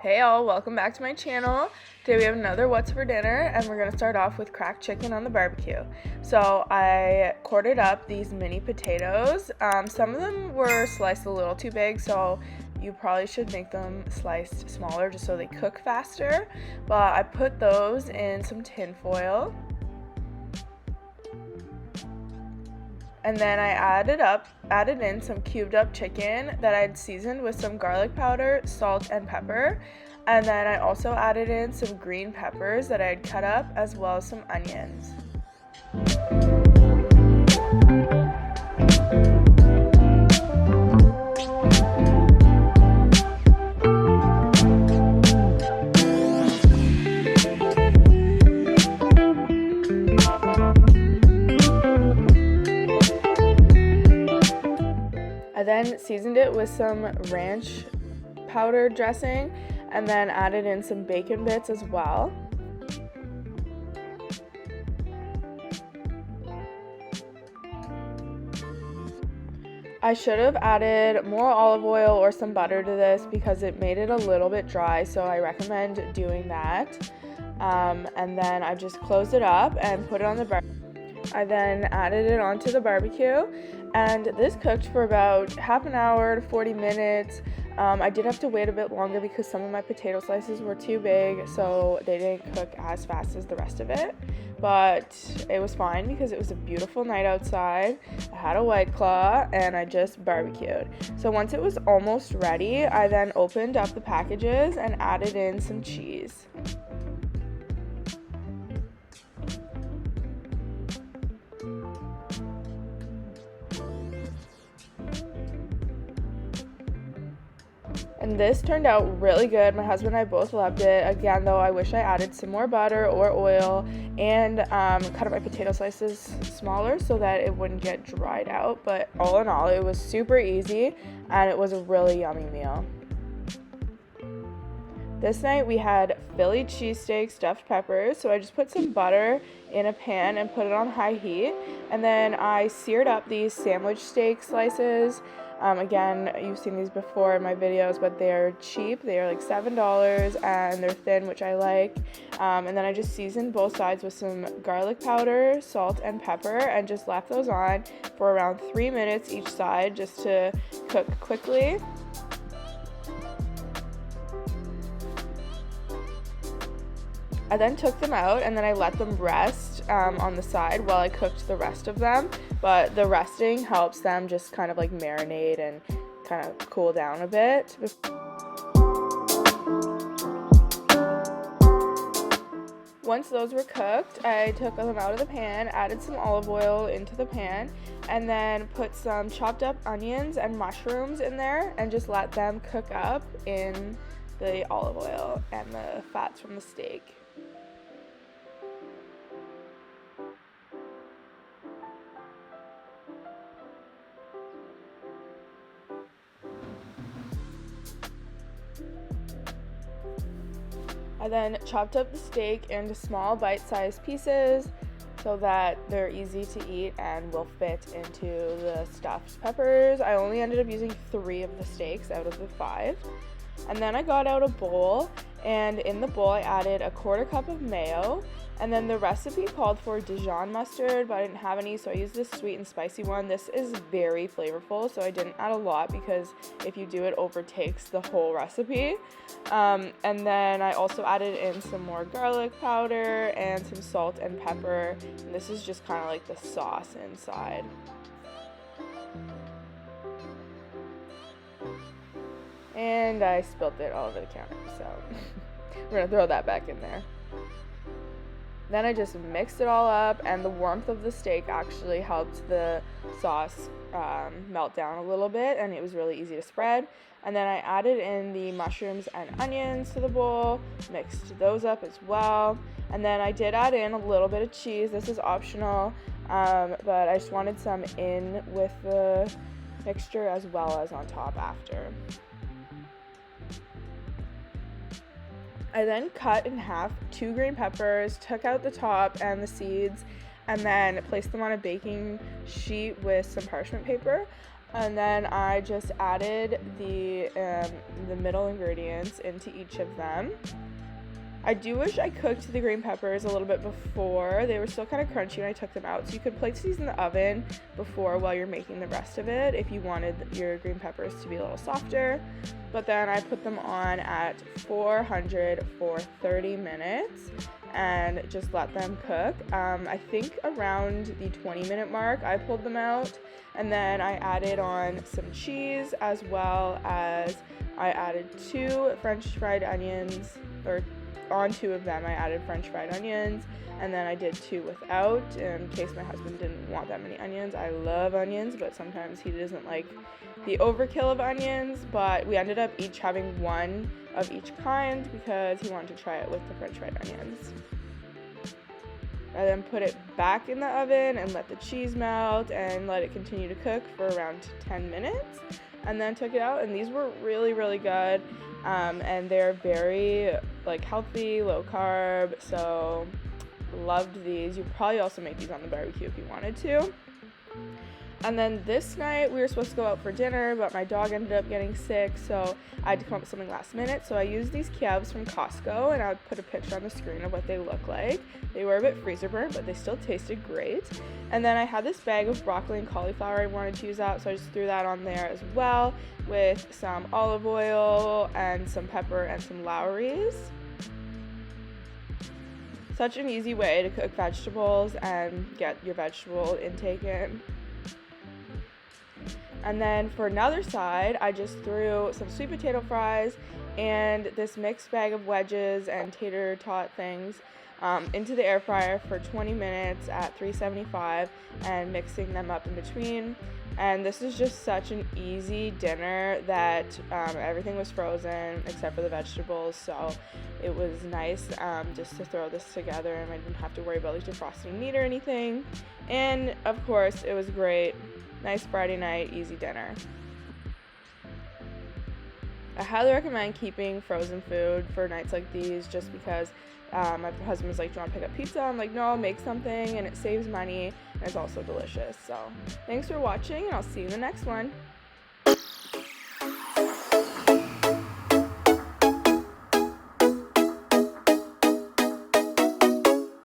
Hey all, welcome back to my channel. Today we have another what's for dinner and we're going to start off with cracked chicken on the barbecue. So I quartered up these mini potatoes. Some of them were sliced a little too big, so you probably should make them sliced smaller just so they cook faster. But I put those in some tin foil. And then I added in some cubed up chicken that I'd seasoned with some garlic powder, salt, and pepper. And then I also added in some green peppers that I'd cut up, as well as some onions. I then seasoned it with some ranch powder dressing and then added in some bacon bits as well. I should have added more olive oil or some butter to this because it made it a little bit dry, so I recommend doing that. And then I just closed it up and put it on the barbecue. I then added it onto the barbecue, and this cooked for about half an hour to 40 minutes. I did have to wait a bit longer because some of my potato slices were too big, so they didn't cook as fast as the rest of it. But it was fine because it was a beautiful night outside. I had a White Claw and I just barbecued. So once it was almost ready, I then opened up the packages and added in some cheese. And this turned out really good. My husband and I both loved it. Again, though, I wish I added some more butter or oil and cut up my potato slices smaller so that it wouldn't get dried out. But all in all, it was super easy and it was a really yummy meal. This night we had Philly cheesesteak stuffed peppers, so I just put some butter in a pan and put it on high heat, and then I seared up these sandwich steak slices. Again, you've seen these before in my videos, but they're cheap. They are like $7 and they're thin, which I like. And then I just seasoned both sides with some garlic powder, salt, and pepper, and just left those on for around 3 minutes each side just to cook quickly. I then took them out and then I let them rest on the side while I cooked the rest of them, but the resting helps them just kind of like marinate and kind of cool down a bit. Once those were cooked, I took them out of the pan, added some olive oil into the pan, and then put some chopped up onions and mushrooms in there and just let them cook up in the olive oil and the fats from the steak. I then chopped up the steak into small bite-sized pieces so that they're easy to eat and will fit into the stuffed peppers. I only ended up using 3 of the steaks out of the 5. And then I got out a bowl, and in the bowl I added a 1/4 cup of mayo, and then the recipe called for Dijon mustard, but I didn't have any, so I used this sweet and spicy one. This is very flavorful, so I didn't add a lot because if you do, it overtakes the whole recipe. And then I also added in some more garlic powder and some salt and pepper, and this is just kind of like the sauce inside. And I spilt it all over the counter, so we're gonna throw that back in there. Then I just mixed it all up, and the warmth of the steak actually helped the sauce melt down a little bit, and it was really easy to spread. And then I added in the mushrooms and onions to the bowl, mixed those up as well. And then I did add in a little bit of cheese. This is optional, but I just wanted some in with the mixture as well as on top after. I then cut in half 2 green peppers, took out the top and the seeds, and then placed them on a baking sheet with some parchment paper. And then I just added the middle ingredients into each of them. I do wish I cooked the green peppers a little bit before. They were still kind of crunchy when I took them out. So you could place these in the oven before while you're making the rest of it if you wanted your green peppers to be a little softer. But then I put them on at 400 for 30 minutes and just let them cook. I think around the 20-minute mark I pulled them out, and then I added on some cheese, as well as I added 2 French fried onions, or on 2 of them I added French fried onions, and then I did 2 without in case my husband didn't want that many onions. I love onions, but sometimes he doesn't like the overkill of onions, but we ended up each having 1 of each kind because he wanted to try it with the French fried onions. I then put it back in the oven and let the cheese melt and let it continue to cook for around 10 minutes, and then took it out, and these were really, really good. And they're very healthy, low carb, so loved these. You could probably also make these on the barbecue if you wanted to. And then this night we were supposed to go out for dinner, but my dog ended up getting sick, so I had to come up with something last minute. So I used these Kievs from Costco, and I would put a picture on the screen of what they look like. They were a bit freezer burnt, but they still tasted great. And then I had this bag of broccoli and cauliflower I wanted to use out, so I just threw that on there as well, with some olive oil and some pepper and some Lowry's. Such an easy way to cook vegetables and get your vegetable intake in. And then for another side, I just threw some sweet potato fries and this mixed bag of wedges and tater tot things into the air fryer for 20 minutes at 375 and mixing them up in between. And this is just such an easy dinner that everything was frozen except for the vegetables, so it was nice just to throw this together, and I didn't have to worry about defrosting meat or anything. And of course, it was great. Nice Friday night, easy dinner. I highly recommend keeping frozen food for nights like these, just because my husband was like, do you want to pick up pizza? I'm like, no, I'll make something, and it saves money, and it's also delicious. So thanks for watching, and I'll see you in the next one.